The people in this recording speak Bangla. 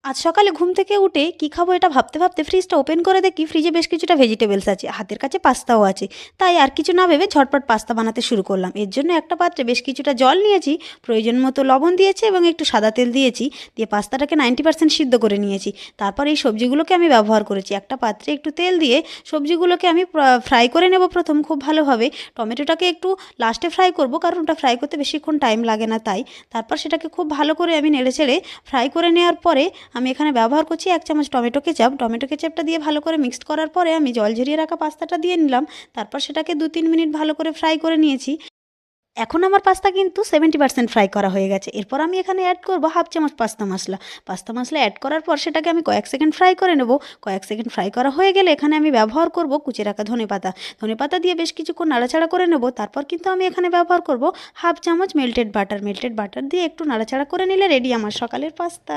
আজ সকালে ঘুম থেকে উঠে কী খাবো এটা ভাবতে ভাবতে ফ্রিজটা ওপেন করে দেখি ফ্রিজে বেশ কিছুটা ভেজিটেবলস আছে, হাতের কাছে পাস্তাও আছে। তাই আর কিছু না ভেবে ঝটপট পাস্তা বানাতে শুরু করলাম। এর জন্য একটা পাত্রে বেশ কিছুটা জল নিয়েছি, প্রয়োজন মতো লবণ দিয়েছি এবং একটু সাদা তেল দিয়েছি। দিয়ে পাস্তাটাকে 90% সিদ্ধ করে নিয়েছি। তারপর এই সবজিগুলোকে আমি ব্যবহার করেছি। একটা পাত্রে একটু তেল দিয়ে সবজিগুলোকে আমি ফ্রাই করে নেব প্রথম খুব ভালোভাবে। টমেটোটাকে একটু লাস্টে ফ্রাই করব, কারণ ওটা ফ্রাই করতে বেশিক্ষণ টাইম লাগে না তাই। তারপর সেটাকে খুব ভালো করে আমি নেড়েচেড়ে ফ্রাই করে নেওয়ার পরে আমি এখানে ব্যবহার করছি 1 চামচ টমেটো কেচাপ। টমেটো কেচাপটা দিয়ে ভালো করে মিক্সড করার পরে আমি জল ঝরিয়ে রাখা পাস্তাটা দিয়ে নিলাম। তারপর সেটাকে 2-3 মিনিট ভালো করে ফ্রাই করে নিয়েছি। এখন আমার পাস্তা কিন্তু 70% ফ্রাই করা হয়ে গেছে। এরপর আমি এখানে অ্যাড করব 1/2 চামচ পাস্তা মশলা। পাস্তা মশলা অ্যাড করার পর সেটাকে আমি কয়েক সেকেন্ড ফ্রাই করে নেব। কয়েক সেকেন্ড ফ্রাই করা হয়ে গেলে এখানে আমি ব্যবহার করব কুচিয়ে রাখা ধনেপাতা। ধনেপাতা দিয়ে বেশ কিছুক্ষণ নাড়াচাড়া করে নেব। তারপর কিন্তু আমি এখানে ব্যবহার করব 1/2 চামচ মেল্টেড বাটার। মেল্টেড বাটার দিয়ে একটু নাড়াচাড়া করে নিলে রেডি আমার সকালের পাস্তা।